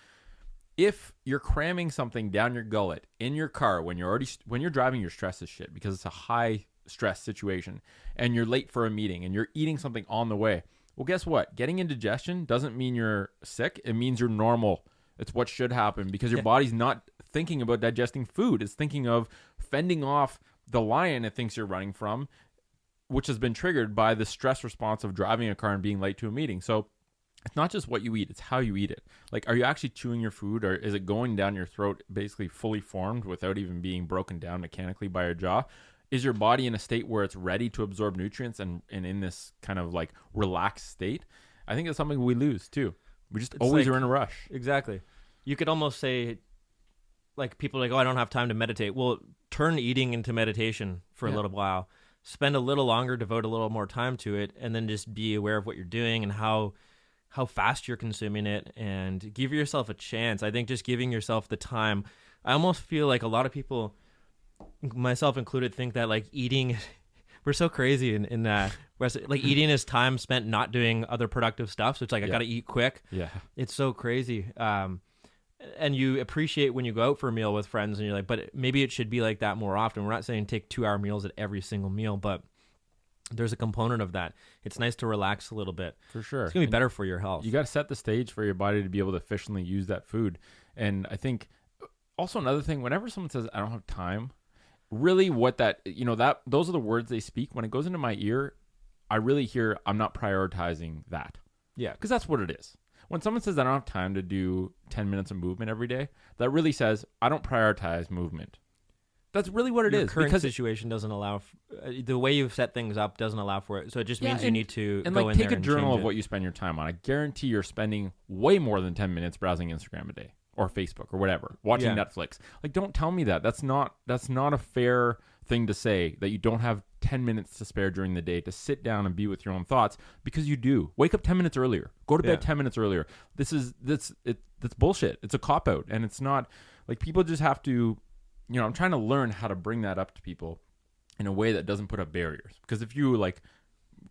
If you're cramming something down your gullet in your car when you're driving, your stress is shit because it's a high stress situation and you're late for a meeting and you're eating something on the way. Well, guess what? Getting indigestion doesn't mean you're sick. It means your normal It's what should happen because your Yeah. body's not thinking about digesting food. It's thinking of fending off the lion it thinks you're running from, which has been triggered by the stress response of driving a car and being late to a meeting. So it's not just what you eat, it's how you eat it. Like, are you actually chewing your food, or is it going down your throat basically fully formed without even being broken down mechanically by your jaw? Is your body in a state where it's ready to absorb nutrients and in this kind of like relaxed state? I think it's something we lose too. We just It's always like- are in a rush. Exactly. You could almost say, like, people are like, oh, I don't have time to meditate. Well, turn eating into meditation for a Yeah. little while. Spend a little longer, devote a little more time to it, and then just be aware of what you're doing and how fast you're consuming it, and give yourself a chance. I think just giving yourself the time. I almost feel like a lot of people, myself included, think that like eating, we're so crazy in like eating is time spent not doing other productive stuff. So it's like, I Yeah. got to eat quick. Yeah. It's so crazy. And you appreciate when you go out for a meal with friends and you're like, but maybe it should be like that more often. We're not saying take 2-hour meals at every single meal, but there's a component of that. It's nice to relax a little bit. For sure. It's going to And be better for your health. you got to set the stage for your body to be able to efficiently use that food. And I think also another thing, whenever someone says, I don't have time, really what that, that those are the words they speak. When it goes into my ear, I really hear I'm not prioritizing that. Yeah. Because that's what it is. When someone says I don't have time to do 10 minutes of movement every day, that really says I don't prioritize movement. That's really what it Your is. current Because situation doesn't allow, the way you've set things up doesn't allow for it. So it just Yeah, means you and- need to and go like in take there a and journal change of it. what you spend your time on. I guarantee you're spending way more than 10 minutes browsing Instagram a day or Facebook or whatever, watching Yeah. Netflix. Like, don't tell me that. That's not a fair thing to say, that you don't have 10 minutes to spare during the day to sit down and be with your own thoughts, because you do. Wake up 10 minutes earlier. Go to bed Yeah. 10 minutes earlier. That's bullshit. It's a cop out, and it's not like people just have to, I'm trying to learn how to bring that up to people in a way that doesn't put up barriers. Because if you like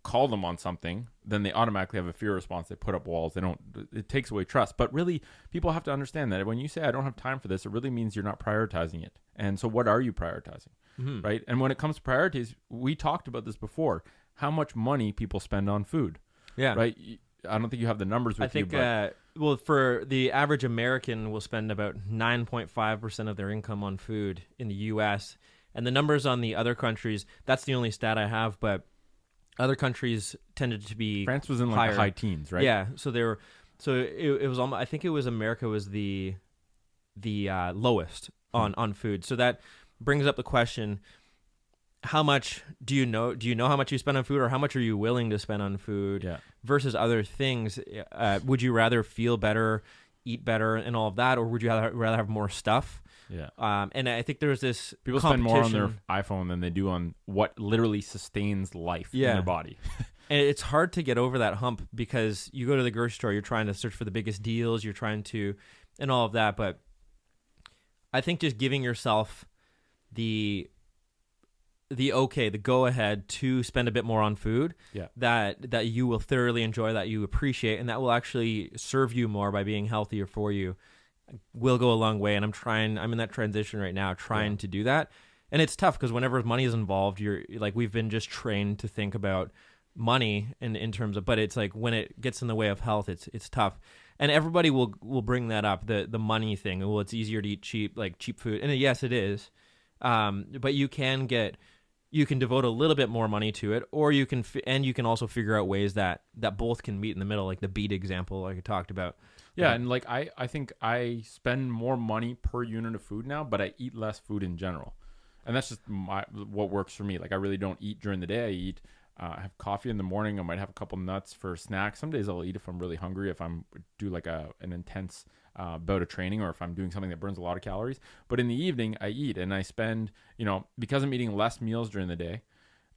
call them on something, then they automatically have a fear response. They put up walls. It takes away trust. But really, people have to understand that when you say I don't have time for this, it really means you're not prioritizing it. And so what are you prioritizing? Mhm. Right? And when it comes to priorities, we talked about this before, how much money people spend on food. Yeah. Right? I don't think you have the numbers with I think, you, but well, for the average American will spend about 9.5% of their income on food in the U.S. And the numbers on the other countries, that's the only stat I have, but other countries tended to be France was in like higher. the high teens, right? Yeah, so they were. So it was almost. I think it was America was the lowest on food. So that brings up the question: how much do you know? Do you know how much you spend on food, or how much are you willing to spend on food Yeah. versus other things? Would you rather feel better, eat better, and all of that, or would you rather have more stuff? Yeah. And I think there's this People spend more on their competition. iPhone than they do on what literally sustains life in Yeah. their body. And it's hard to get over that hump because you go to the grocery store, you're trying to search for the biggest deals, you're trying to, and all of that. But I think just giving yourself the go ahead to spend a bit more on food, Yeah. that you will thoroughly enjoy, that you appreciate, and that will actually serve you more by being healthier for you, will go a long way. And I'm in that transition right now, trying to do that. And it's tough because whenever money is involved, you're like, we've been just trained to think about money in terms of, but it's like when it gets in the way of health, it's tough. And everybody will bring that up, the money thing. Well, it's easier to eat cheap food. And yes, it is. But you can devote a little bit more money to it, or you can also figure out ways that both can meet in the middle, like the beet example like I talked about. Yeah, and like I think I spend more money per unit of food now, but I eat less food in general. And that's just what works for me. Like, I really don't eat during the day. I eat I have coffee in the morning. I might have a couple nuts for snacks. Some days I'll eat if I'm really hungry, if I'm do like an intense bout of training, or if I'm doing something that burns a lot of calories. But in the evening, I eat, and I spend, because I'm eating less meals during the day,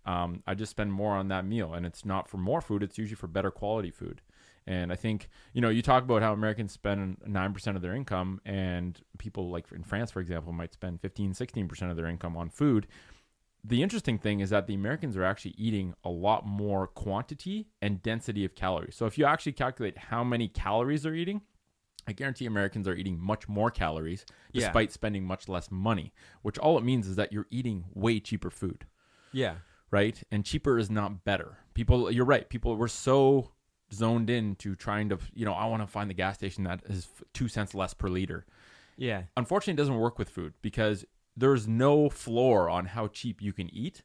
I just spend more on that meal. And it's not for more food. It's usually for better quality food. And I think, you talk about how Americans spend 9% of their income, and people like in France, for example, might spend 15-16% of their income on food. The interesting thing is that the Americans are actually eating a lot more quantity and density of calories. So if you actually calculate how many calories they're eating, I guarantee Americans are eating much more calories despite spending much less money, which all it means is that you're eating way cheaper food. Yeah. Right? And cheaper is not better. You're right. People were so zoned in to trying to, I want to find the gas station that is 2 cents less per liter. Yeah. Unfortunately, it doesn't work with food because there's no floor on how cheap you can eat.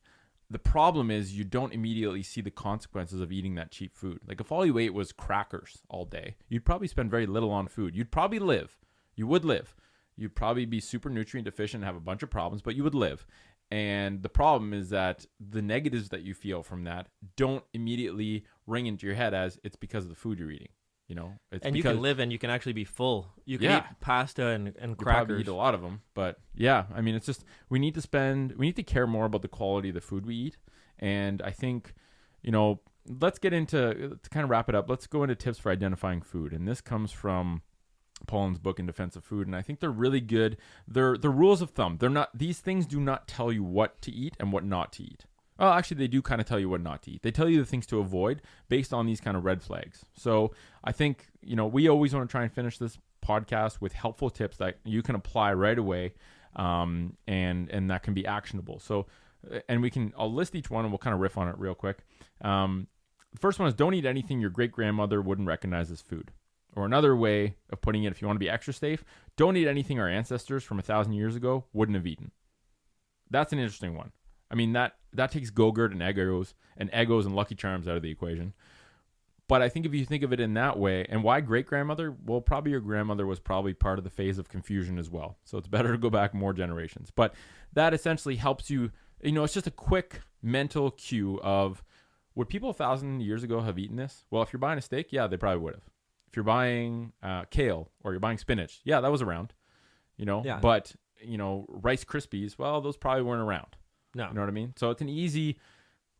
The problem is you don't immediately see the consequences of eating that cheap food. Like if all you ate was crackers all day, you'd probably spend very little on food. You'd probably live. You would live. You'd probably be super nutrient deficient and have a bunch of problems, but you would live. And the problem is that the negatives that you feel from that don't immediately ring into your head as it's because of the food you're eating. It's and you can live and you can actually be full. You can eat pasta and you crackers. probably eat a lot of them, but yeah, I mean, it's just we need to care more about the quality of the food we eat. And I think, let's get into, to kind of wrap it up, let's go into tips for identifying food. And this comes from Pollan's book In Defense of Food, and I think they're really good. They're rules of thumb. These things do not tell you what to eat and what not to eat. Well, actually, they do kind of tell you what not to eat. They tell you the things to avoid based on these kind of red flags. So I think, we always want to try and finish this podcast with helpful tips that you can apply right away, and that can be actionable. So, and I'll list each one and we'll kind of riff on it real quick. The first one is don't eat anything your great-grandmother wouldn't recognize as food. Or another way of putting it, if you want to be extra safe, don't eat anything our ancestors from 1,000 years ago wouldn't have eaten. That's an interesting one. I mean, that takes Go-Gurt and Eggos and Lucky Charms out of the equation. But I think if you think of it in that way, and why great-grandmother? Well, probably your grandmother was probably part of the phase of confusion as well. So it's better to go back more generations. But that essentially helps you, it's just a quick mental cue of, would people 1,000 years ago have eaten this? Well, if you're buying a steak, yeah, they probably would have. If you're buying kale or you're buying spinach, yeah, that was around, Yeah. But, Rice Krispies, well, those probably weren't around. No. You know what I mean? So it's an easy,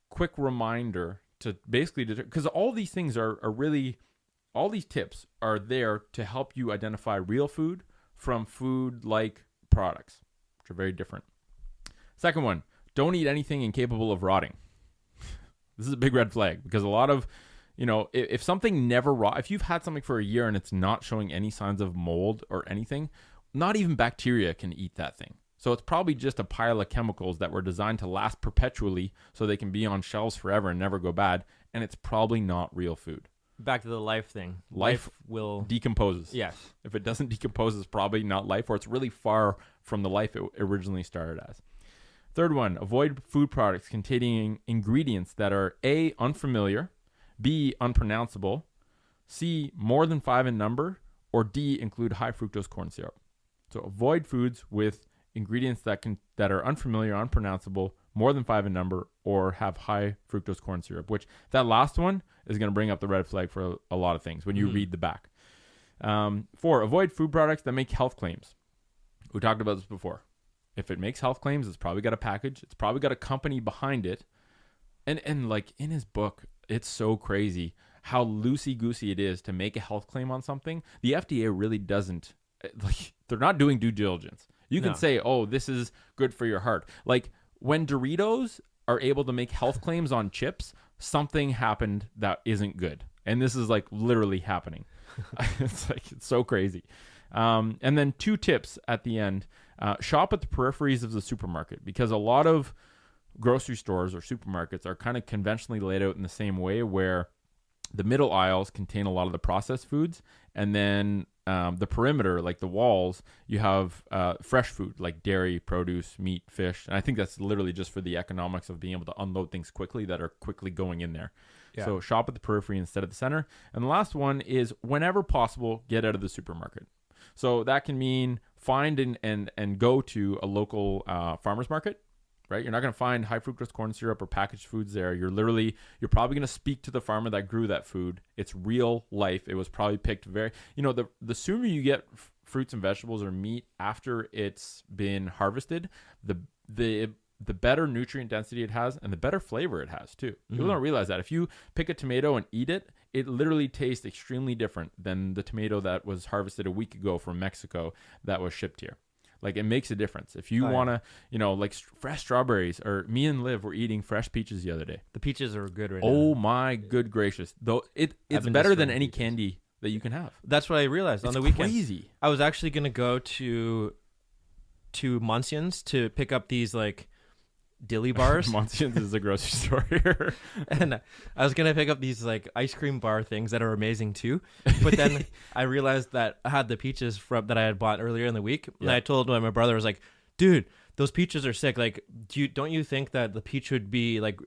quick reminder to basically, because all these things are really, all these tips are there to help you identify real food from food-like products, which are very different. Second one, don't eat anything incapable of rotting. This is a big red flag because a lot of, if something never rot, if you've had something for a year and it's not showing any signs of mold or anything, not even bacteria can eat that thing. So it's probably just a pile of chemicals that were designed to last perpetually so they can be on shelves forever and never go bad. And it's probably not real food. Back to the life thing. Life will decomposes. Yes. If it doesn't decompose, it's probably not life, or it's really far from the life it originally started as. Third one, avoid food products containing ingredients that are A, unfamiliar, B, unpronounceable, C, more than 5 in number, or D, include high fructose corn syrup. So avoid foods with ingredients that are unfamiliar, unpronounceable, more than 5 in number, or have high fructose corn syrup, which that last one is going to bring up the red flag for a lot of things when you read the back. 4, avoid food products that make health claims. We talked about this before. If it makes health claims, it's probably got a package. It's probably got a company behind it. And like in his book, it's so crazy how loosey-goosey it is to make a health claim on something. The FDA really doesn't, they're not doing due diligence. You can say, oh, this is good for your heart. Like when Doritos are able to make health claims on chips, something happened that isn't good. And this is like literally happening. It's so crazy. And then 2 tips at the end. Shop at the peripheries of the supermarket, because a lot of grocery stores or supermarkets are kind of conventionally laid out in the same way, where the middle aisles contain a lot of the processed foods, and then the perimeter, like the walls, you have fresh food like dairy, produce, meat, fish. And I think that's literally just for the economics of being able to unload things quickly that are quickly going in there. Yeah. So shop at the periphery instead of the center. And the last one is, whenever possible, get out of the supermarket. So that can mean find and go to a local farmer's market, right? You're not going to find high fructose corn syrup or packaged foods there. You're probably going to speak to the farmer that grew that food. It's real life. It was probably picked the sooner you get fruits and vegetables or meat after it's been harvested, the better nutrient density it has and the better flavor it has too. People don't realize that. If you pick a tomato and eat it, it literally tastes extremely different than the tomato that was harvested a week ago from Mexico that was shipped here. Like, it makes a difference. If you want to, like fresh strawberries, or me and Liv were eating fresh peaches the other day. The peaches are good right now. Oh my good gracious. Though it's better than any candy that you can have. That's what I realized on the weekend. Crazy. I was actually going to go to Muncians to pick up these like dilly bars. Monsign's is a grocery store here. And I was going to pick up these like ice cream bar things that are amazing too. But then I realized that I had the peaches that I had bought earlier in the week. And Yeah. I told my brother, I was like, dude, those peaches are sick. Like, don't you think that the peach would be like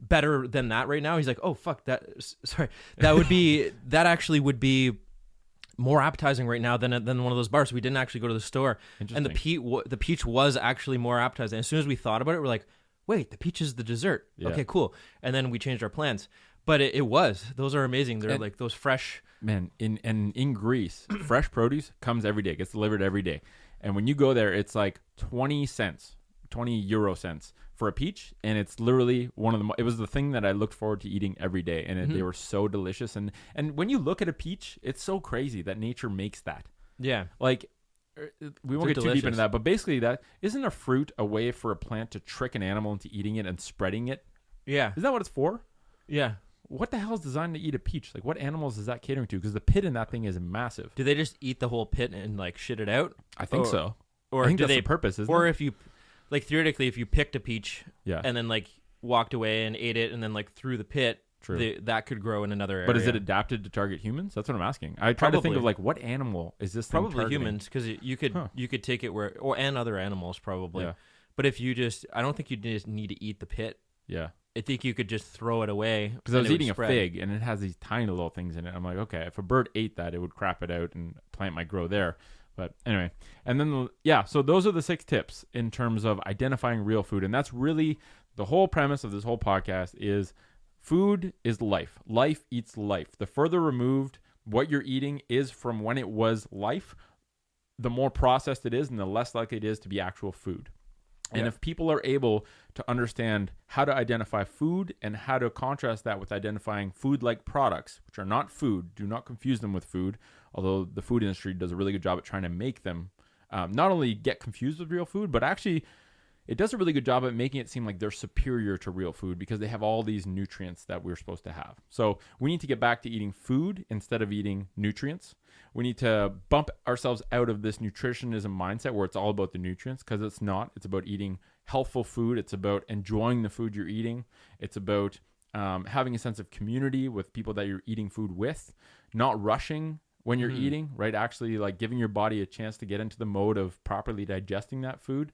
better than that right now? He's like, oh, fuck that. Sorry. That actually would be more appetizing right now than one of those bars. So we didn't actually go to the store. And the peach was actually more appetizing. As soon as we thought about it, we're like, wait, the peach is the dessert. Yeah. Okay, cool. And then we changed our plans. But it was. Those are amazing. They're like those fresh. Man, in Greece, fresh produce comes every day, gets delivered every day. And when you go there, it's like 20 euro cents for a peach. And it's literally it was the thing that I looked forward to eating every day. And they were so delicious. And when you look at a peach, it's so crazy that nature makes that. Yeah. Like, we won't They're get too deep delicious. into that, but basically that isn't a fruit a way for a plant to trick an animal into eating it and spreading it? Yeah. Is that what it's for? Yeah. What the hell is designed to eat a peach? Like, what animals is that catering to? Because the pit in that thing is massive. Do they just eat the whole pit and like shit it out? I think Or- so. Or I think do that's they the purpose, isn't or it? if you like theoretically if you picked a peach Yeah. and then like walked away and ate it and then like threw the pit, True. that could grow in another area. But is it adapted to target humans? That's what I'm asking. I try to think Probably. of like, what animal is this thing probably targeting? humans because you could take it and other animals probably. Yeah. But if you I don't think you just need to eat the pit. Yeah. I think you could just throw it away. Because I and was it would eating a spread. fig and it has these tiny little things in it. I'm like, okay, if a bird ate that, it would crap it out and a plant might grow there. But anyway, and then, so those are the 6 tips in terms of identifying real food. And that's really the whole premise of this whole podcast is food is life. Life eats life. The further removed what you're eating is from when it was life, the more processed it is and the less likely it is to be actual food. And Yeah. if people are able to understand how to identify food and how to contrast that with identifying food-like products, which are not food, do not confuse them with food, although the food industry does a really good job at trying to make them not only get confused with real food, but actually it does a really good job at making it seem like they're superior to real food because they have all these nutrients that we're supposed to have. So we need to get back to eating food instead of eating nutrients. We need to bump ourselves out of this nutritionism mindset where it's all about the nutrients, because it's not. It's about eating healthful food. It's about enjoying the food you're eating. It's about having a sense of community with people that you're eating food with, not rushing when you're eating, right? Actually, like giving your body a chance to get into the mode of properly digesting that food.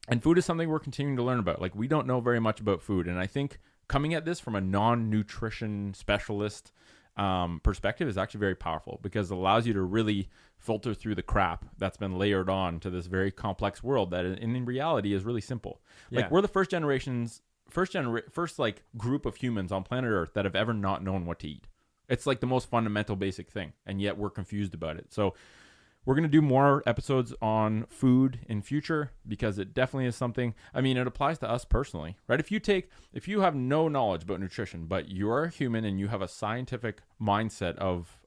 And food is something we're continuing to learn about. Like, we don't know very much about food. And I think coming at this from a non-nutrition specialist perspective is actually very powerful because it allows you to really filter through the crap that's been layered on to this very complex world that in reality is really simple. Like, Yeah. we're the first like group of humans on planet Earth that have ever not known what to eat. It's like the most fundamental basic thing, and yet we're confused about it. So we're going to do more episodes on food in future because it definitely is something. I mean, it applies to us personally, right? If you have no knowledge about nutrition, but you're a human and you have a scientific mindset of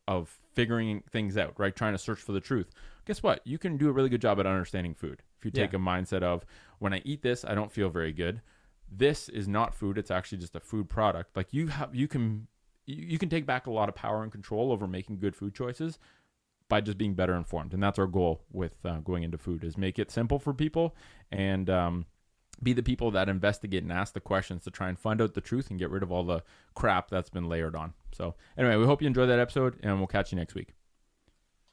figuring things out, right? Trying to search for the truth. Guess what? You can do a really good job at understanding food. If you take a mindset of, when I eat this, I don't feel very good. This is not food. It's actually just a food product. Like, you can take back a lot of power and control over making good food choices by just being better informed. And that's our goal with going into food, is make it simple for people and be the people that investigate and ask the questions to try and find out the truth and get rid of all the crap that's been layered on. So anyway, we hope you enjoyed that episode, and we'll catch you next week.